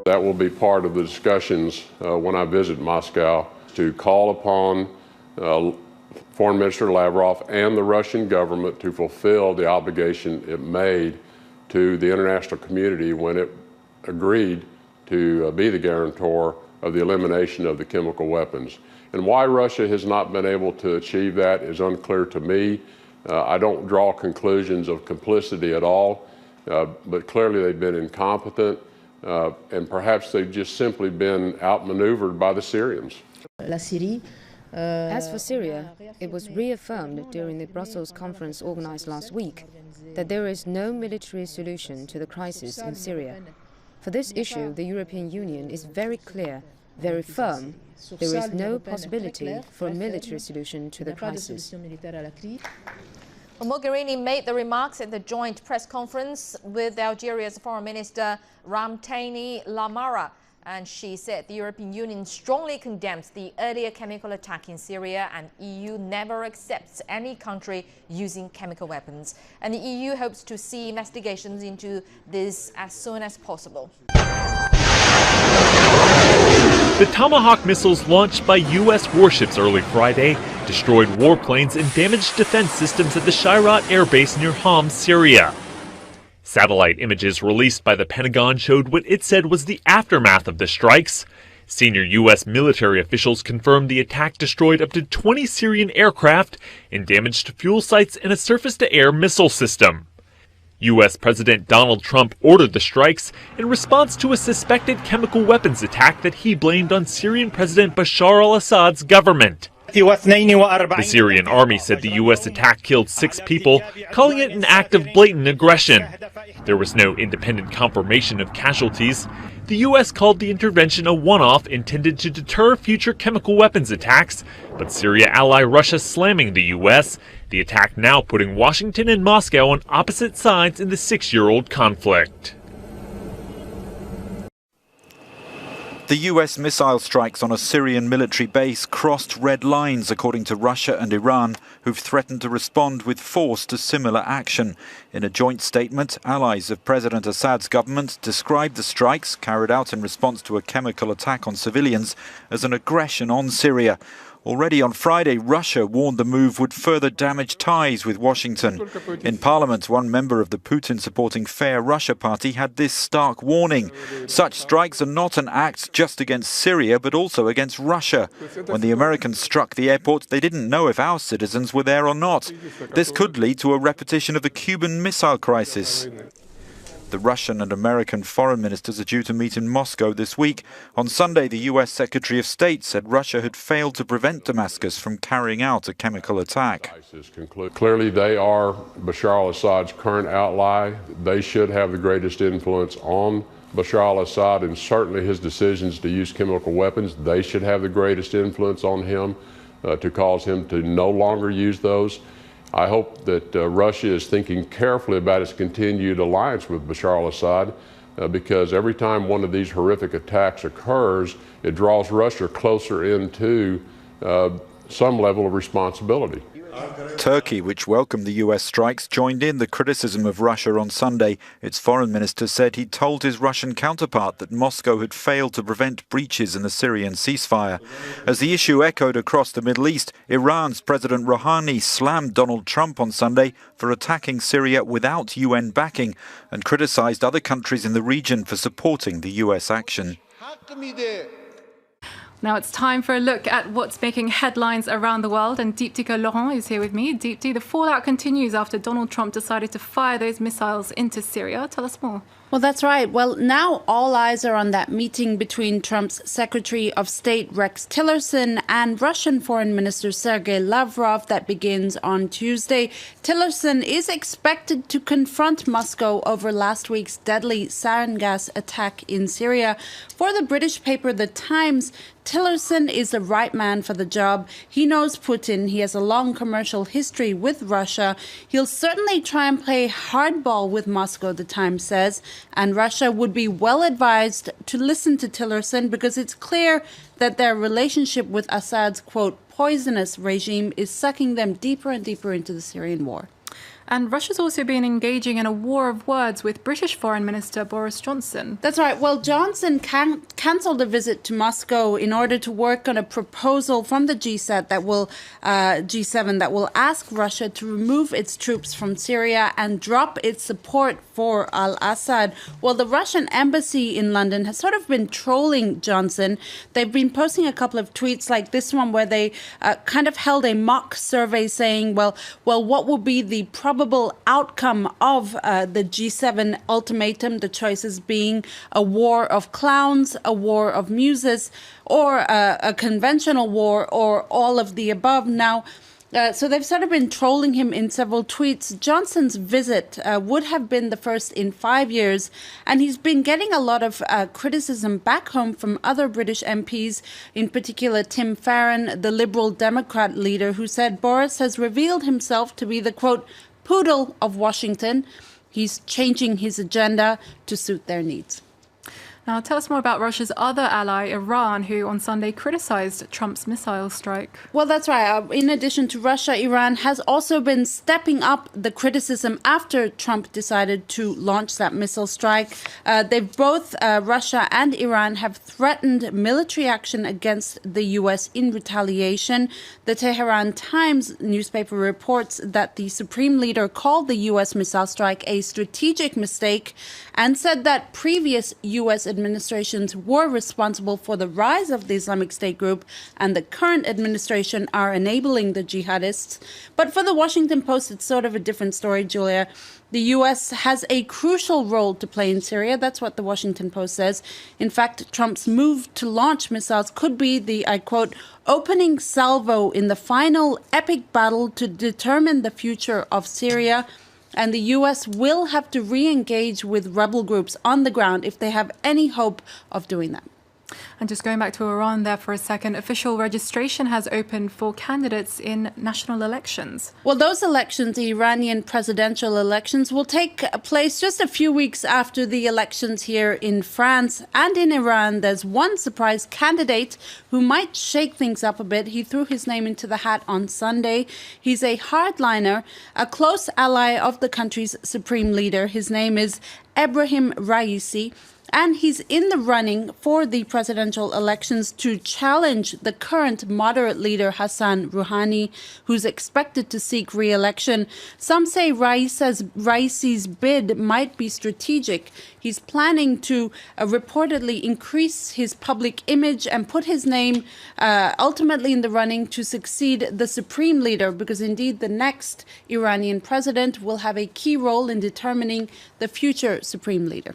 That will be part of the discussions when I visit Moscow, to call upon Foreign Minister Lavrov and the Russian government to fulfill the obligation it made to the international community when it agreed to be the guarantor of the elimination of the chemical weapons. And why Russia has not been able to achieve that is unclear to me. I don't draw conclusions of complicity at all, but clearly they've been incompetent, and perhaps they've just simply been outmaneuvered by the Syrians. As for Syria, it was reaffirmed during the Brussels conference organized last week that there is no military solution to the crisis in Syria. For this issue, the European Union is very clear, very firm. There is no possibility for a military solution to the crisis. Mogherini made the remarks at the joint press conference with Algeria's Foreign Minister Ramtane Lamara. And she said the European Union strongly condemns the earlier chemical attack in Syria, and EU never accepts any country using chemical weapons. And the EU hopes to see investigations into this as soon as possible. The Tomahawk missiles launched by U.S. warships early Friday destroyed warplanes and damaged defense systems at the Shirat air base near Homs, Syria. Satellite images released by the Pentagon showed what it said was the aftermath of the strikes. Senior U.S. military officials confirmed the attack destroyed up to 20 Syrian aircraft and damaged fuel sites and a surface-to-air missile system. U.S. President Donald Trump ordered the strikes in response to a suspected chemical weapons attack that he blamed on Syrian President Bashar al-Assad's government. The Syrian army said the U.S. attack killed 6 people, calling it an act of blatant aggression. There was no independent confirmation of casualties. The U.S. called the intervention a one-off intended to deter future chemical weapons attacks, but Syria ally Russia slamming the U.S., the attack now putting Washington and Moscow on opposite sides in the 6-year-old conflict. The US missile strikes on a Syrian military base crossed red lines, according to Russia and Iran, who've threatened to respond with force to similar action. In a joint statement, allies of President Assad's government described the strikes, carried out in response to a chemical attack on civilians, as an aggression on Syria. Already on Friday, Russia warned the move would further damage ties with Washington. In Parliament, one member of the Putin-supporting Fair Russia party had this stark warning. Such strikes are not an act just against Syria, but also against Russia. When the Americans struck the airport, they didn't know if our citizens were there or not. This could lead to a repetition of the Cuban Missile Crisis. The Russian and American foreign ministers are due to meet in Moscow this week. On Sunday, the US Secretary of State said Russia had failed to prevent Damascus from carrying out a chemical attack. Clearly, they are Bashar al-Assad's current ally. They should have the greatest influence on Bashar al-Assad, and certainly his decisions to use chemical weapons, they should have the greatest influence on him to cause him to no longer use those. I hope that Russia is thinking carefully about its continued alliance with Bashar al-Assad, because every time one of these horrific attacks occurs, it draws Russia closer into some level of responsibility. Turkey, which welcomed the US strikes, joined in the criticism of Russia on Sunday. Its foreign minister said he told his Russian counterpart that Moscow had failed to prevent breaches in the Syrian ceasefire. As the issue echoed across the Middle East, Iran's President Rouhani slammed Donald Trump on Sunday for attacking Syria without UN backing and criticized other countries in the region for supporting the US action. Now it's time for a look at what's making headlines around the world, and Deepti Laurent is here with me. Deepti, the fallout continues after Donald Trump decided to fire those missiles into Syria. Tell us more. Well, that's right. Well, now all eyes are on that meeting between Trump's Secretary of State Rex Tillerson and Russian Foreign Minister Sergei Lavrov that begins on Tuesday. Tillerson is expected to confront Moscow over last week's deadly sarin gas attack in Syria. For the British paper The Times, Tillerson is the right man for the job. He knows Putin. He has a long commercial history with Russia. He'll certainly try and play hardball with Moscow, The Times says. And Russia would be well advised to listen to Tillerson because it's clear that their relationship with Assad's, quote, poisonous regime is sucking them deeper and deeper into the Syrian war. And Russia's also been engaging in a war of words with British Foreign Minister Boris Johnson. That's right. Well, Johnson cancelled a visit to Moscow in order to work on a proposal from the G7 that will ask Russia to remove its troops from Syria and drop its support for al-Assad. Well, the Russian embassy in London has sort of been trolling Johnson. They've been posting a couple of tweets like this one where they kind of held a mock survey saying, well, what will be the probable outcome of the G7 ultimatum, the choices being a war of clowns, a war of muses, or a conventional war, or all of the above. Now, so they've sort of been trolling him in several tweets. Johnson's visit would have been the first in 5 years, and he's been getting a lot of criticism back home from other British MPs, in particular Tim Farron, the Liberal Democrat leader, who said Boris has revealed himself to be the, quote, poodle of Washington. He's changing his agenda to suit their needs. Now, tell us more about Russia's other ally, Iran, who on Sunday criticized Trump's missile strike. Well, that's right. In addition to Russia, Iran has also been stepping up the criticism after Trump decided to launch that missile strike. They've both, Russia and Iran, have threatened military action against the U.S. in retaliation. The Tehran Times newspaper reports that the Supreme Leader called the U.S. missile strike a strategic mistake and said that previous U.S. administrations were responsible for the rise of the Islamic State group, and the current administration are enabling the jihadists. But for the Washington Post, it's sort of a different story, Julia. The U.S. has a crucial role to play in Syria. That's what the Washington Post says. In fact, Trump's move to launch missiles could be the, I quote, opening salvo in the final epic battle to determine the future of Syria. And the U.S. will have to re-engage with rebel groups on the ground if they have any hope of doing that. And just going back to Iran there for a second, official registration has opened for candidates in national elections. Well, those elections, the Iranian presidential elections, will take place just a few weeks after the elections here in France. And in Iran, there's one surprise candidate who might shake things up a bit. He threw his name into the hat on Sunday. He's a hardliner, a close ally of the country's supreme leader. His name is Ebrahim Raisi. And he's in the running for the presidential elections to challenge the current moderate leader Hassan Rouhani, who's expected to seek re-election. Some say Raisi's bid might be strategic. He's planning to reportedly increase his public image and put his name ultimately in the running to succeed the supreme leader, because indeed the next Iranian president will have a key role in determining the future supreme leader.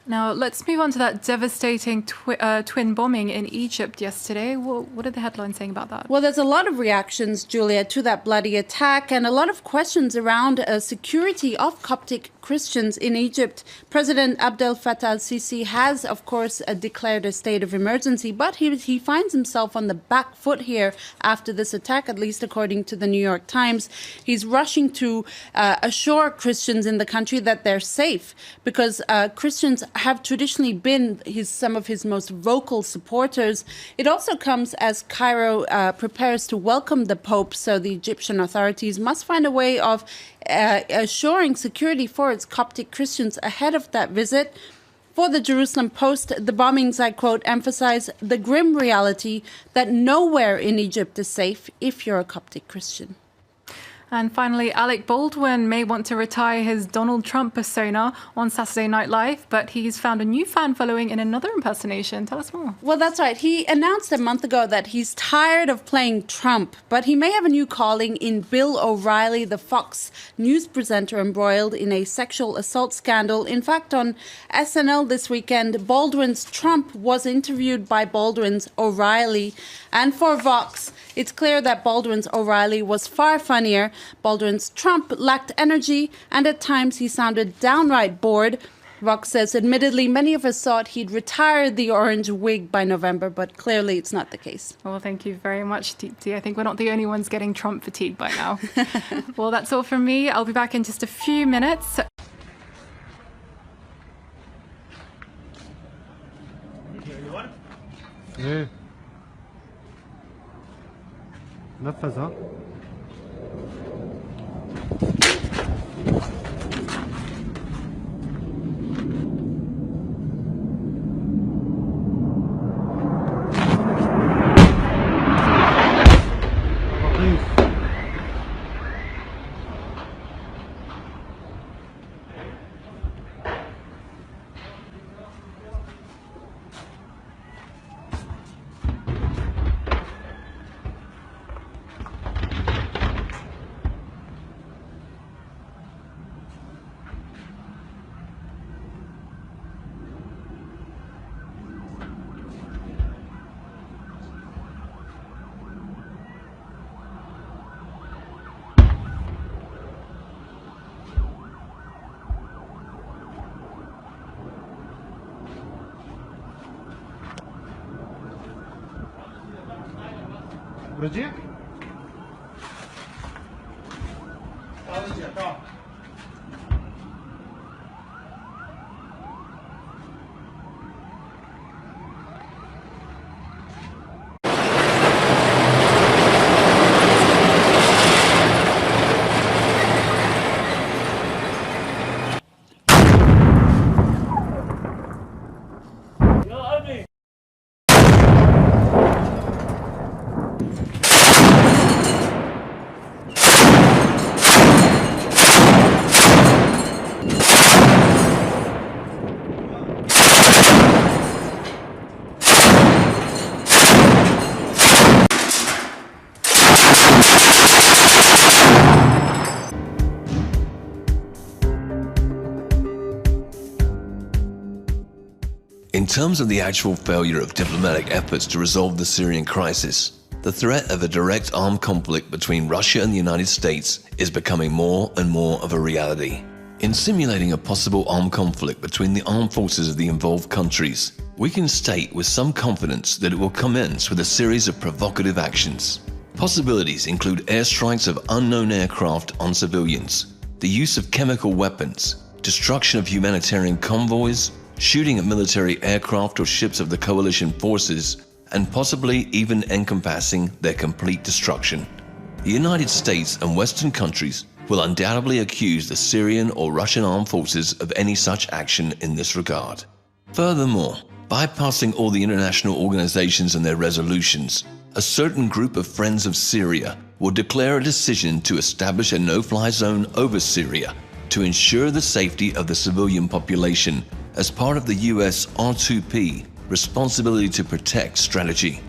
Now, let's move on to that devastating twin bombing in Egypt yesterday. What are the headlines saying about that? Well, there's a lot of reactions, Julia, to that bloody attack, and a lot of questions around security of Coptic Christians in Egypt. President Abdel Fattah al-Sisi has, of course, declared a state of emergency, but he finds himself on the back foot here after this attack, at least according to the New York Times. He's rushing to assure Christians in the country that they're safe, because Christians have traditionally been some of his most vocal supporters. It also comes as Cairo prepares to welcome the Pope, so the Egyptian authorities must find a way of assuring security for its Coptic Christians ahead of that visit. For the Jerusalem Post, the bombings, I quote, emphasize the grim reality that nowhere in Egypt is safe if you're a Coptic Christian. And finally, Alec Baldwin may want to retire his Donald Trump persona on Saturday Night Live, but he's found a new fan following in another impersonation. Tell us more. Well, that's right. He announced a month ago that he's tired of playing Trump, but he may have a new calling in Bill O'Reilly, the Fox News presenter embroiled in a sexual assault scandal. In fact, on SNL this weekend, Baldwin's Trump was interviewed by Baldwin's O'Reilly. And for Vox, it's clear that Baldwin's O'Reilly was far funnier. Baldwin's Trump lacked energy, and at times he sounded downright bored. Vox says, admittedly, many of us thought he'd retired the orange wig by November, but clearly it's not the case. Well, thank you very much, Deepti. I think we're not the only ones getting Trump fatigue by now. Well, that's all from me. I'll be back in just a few minutes. ايه نفذ ها In terms of the actual failure of diplomatic efforts to resolve the Syrian crisis, the threat of a direct armed conflict between Russia and the United States is becoming more and more of a reality. In simulating a possible armed conflict between the armed forces of the involved countries, we can state with some confidence that it will commence with a series of provocative actions. Possibilities include airstrikes of unknown aircraft on civilians, the use of chemical weapons, destruction of humanitarian convoys, shooting at military aircraft or ships of the coalition forces, and possibly even encompassing their complete destruction. The United States and Western countries will undoubtedly accuse the Syrian or Russian armed forces of any such action in this regard. Furthermore, bypassing all the international organizations and their resolutions, a certain group of Friends of Syria will declare a decision to establish a no-fly zone over Syria to ensure the safety of the civilian population as part of the US R2P responsibility to protect strategy.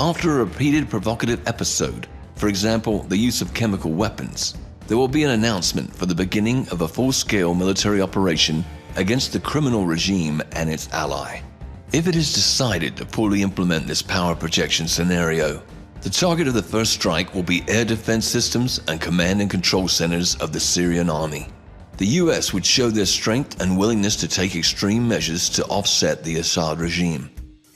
After a repeated provocative episode, for example, the use of chemical weapons, there will be an announcement for the beginning of a full-scale military operation against the criminal regime and its ally. If it is decided to fully implement this power projection scenario, the target of the first strike will be air defense systems and command and control centers of the Syrian army. The US would show their strength and willingness to take extreme measures to offset the Assad regime.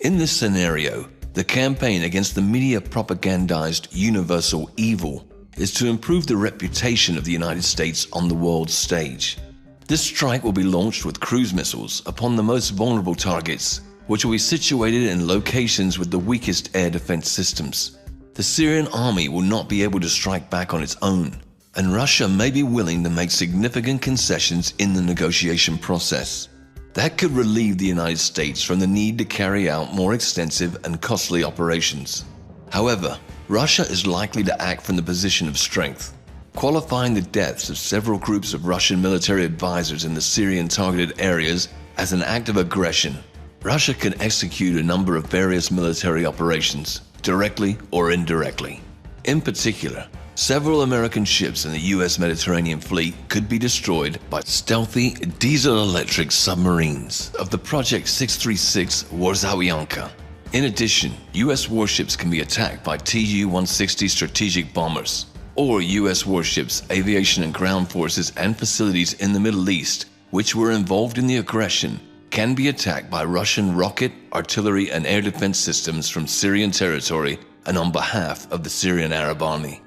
In this scenario, the campaign against the media propagandized universal evil is to improve the reputation of the United States on the world stage. This strike will be launched with cruise missiles upon the most vulnerable targets, which will be situated in locations with the weakest air defense systems. The Syrian army will not be able to strike back on its own, and Russia may be willing to make significant concessions in the negotiation process. That could relieve the United States from the need to carry out more extensive and costly operations. However, Russia is likely to act from the position of strength, qualifying the deaths of several groups of Russian military advisors in the Syrian targeted areas as an act of aggression. Russia can execute a number of various military operations, directly or indirectly. In particular, several American ships in the US Mediterranean Fleet could be destroyed by stealthy diesel-electric submarines of the Project 636 Warzawianka. In addition, US warships can be attacked by Tu-160 strategic bombers, or US warships, aviation and ground forces and facilities in the Middle East which were involved in the aggression can be attacked by Russian rocket, artillery and air defense systems from Syrian territory and on behalf of the Syrian Arab Army.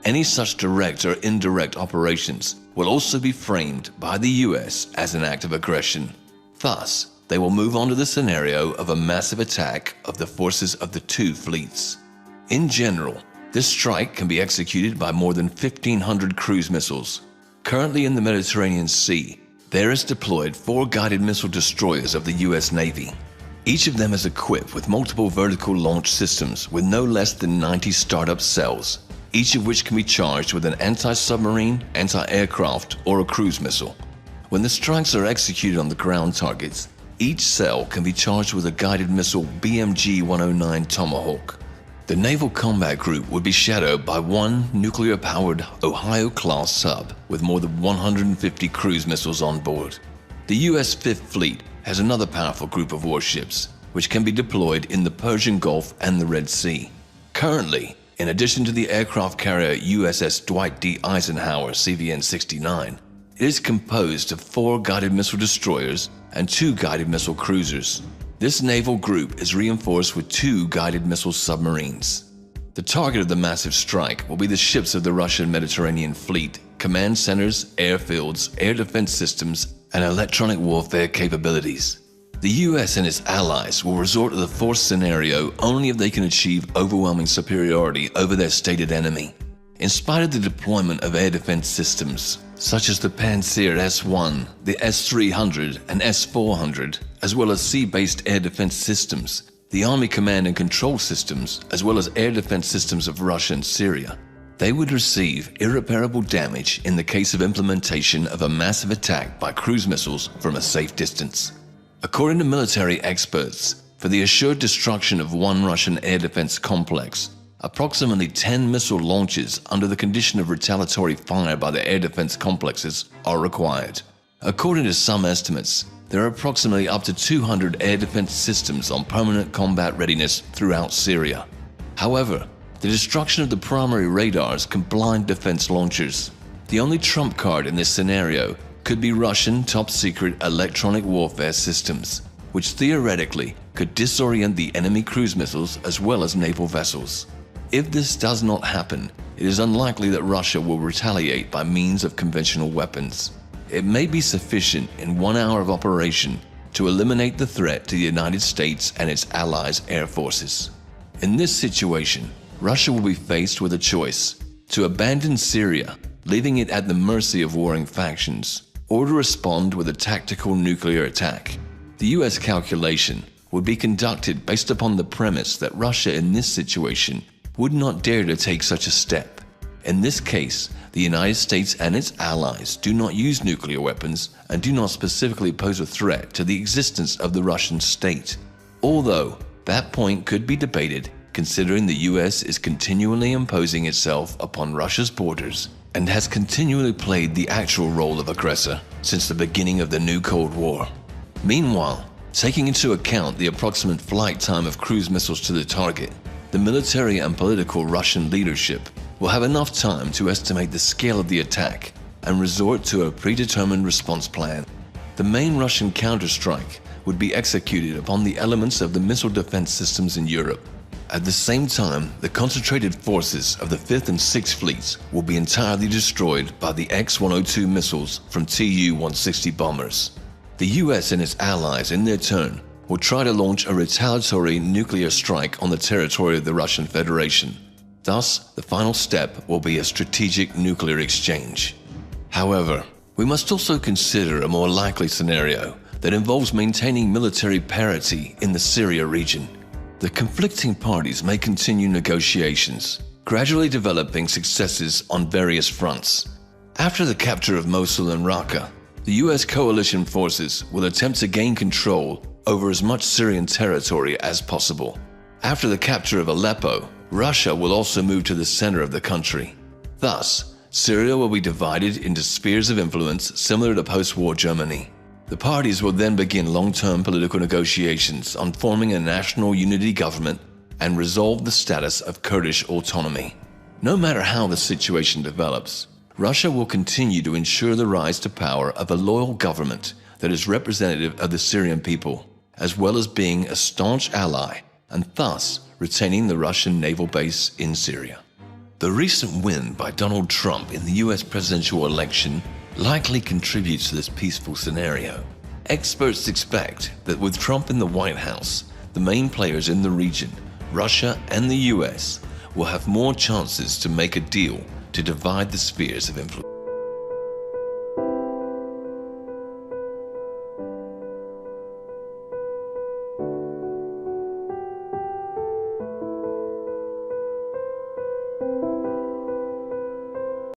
Any such direct or indirect operations will also be framed by the US as an act of aggression. Thus, they will move on to the scenario of a massive attack of the forces of the two fleets. In general, this strike can be executed by more than 1,500 cruise missiles. Currently in the Mediterranean Sea, there is deployed 4 guided missile destroyers of the US Navy. Each of them is equipped with multiple vertical launch systems with no less than 90 startup cells, each of which can be charged with an anti-submarine, anti-aircraft, or a cruise missile. When the strikes are executed on the ground targets, each cell can be charged with a guided missile BMG-109 Tomahawk. The Naval Combat Group would be shadowed by one nuclear-powered Ohio-class sub with more than 150 cruise missiles on board. The US Fifth Fleet has another powerful group of warships, which can be deployed in the Persian Gulf and the Red Sea. Currently, in addition to the aircraft carrier USS Dwight D. Eisenhower CVN-69, it is composed of 4 guided missile destroyers and 2 guided missile cruisers. This naval group is reinforced with 2 guided missile submarines. The target of the massive strike will be the ships of the Russian Mediterranean Fleet, command centers, airfields, air defense systems, and electronic warfare capabilities. The US and its allies will resort to the force scenario only if they can achieve overwhelming superiority over their stated enemy. In spite of the deployment of air defense systems, such as the Pantsir S-1, the S-300 and S-400, as well as sea-based air defense systems, the Army command and control systems, as well as air defense systems of Russia and Syria, they would receive irreparable damage in the case of implementation of a massive attack by cruise missiles from a safe distance. According to military experts, for the assured destruction of one Russian air defense complex, approximately 10 missile launches under the condition of retaliatory fire by the air defense complexes are required. According to some estimates, there are approximately up to 200 air defense systems on permanent combat readiness throughout Syria. However, the destruction of the primary radars can blind defense launchers. The only trump card in this scenario could be Russian top-secret electronic warfare systems, which theoretically could disorient the enemy cruise missiles as well as naval vessels. If this does not happen, it is unlikely that Russia will retaliate by means of conventional weapons. It may be sufficient in 1 hour of operation to eliminate the threat to the United States and its allies' air forces. In this situation, Russia will be faced with a choice: to abandon Syria, leaving it at the mercy of warring factions, or to respond with a tactical nuclear attack. The US calculation would be conducted based upon the premise that Russia in this situation would not dare to take such a step. In this case, the United States and its allies do not use nuclear weapons and do not specifically pose a threat to the existence of the Russian state. Although that point could be debated, considering the US is continually imposing itself upon Russia's borders and has continually played the actual role of aggressor since the beginning of the new Cold War. Meanwhile, taking into account the approximate flight time of cruise missiles to the target, the military and political Russian leadership will have enough time to estimate the scale of the attack and resort to a predetermined response plan. The main Russian counterstrike would be executed upon the elements of the missile defense systems in Europe. At the same time, the concentrated forces of the 5th and 6th Fleets will be entirely destroyed by the X-102 missiles from Tu-160 bombers. The US and its allies, in their turn, will try to launch a retaliatory nuclear strike on the territory of the Russian Federation. Thus, the final step will be a strategic nuclear exchange. However, we must also consider a more likely scenario that involves maintaining military parity in the Syria region. The conflicting parties may continue negotiations, gradually developing successes on various fronts. After the capture of Mosul and Raqqa, the US coalition forces will attempt to gain control over as much Syrian territory as possible. After the capture of Aleppo, Russia will also move to the center of the country. Thus, Syria will be divided into spheres of influence similar to post-war Germany. The parties will then begin long-term political negotiations on forming a national unity government and resolve the status of Kurdish autonomy. No matter how the situation develops, Russia will continue to ensure the rise to power of a loyal government that is representative of the Syrian people, as well as being a staunch ally and thus retaining the Russian naval base in Syria. The recent win by Donald Trump in the US presidential election likely contributes to this peaceful scenario. Experts expect that with Trump in the White House, the main players in the region, Russia and the US, will have more chances to make a deal to divide the spheres of influence.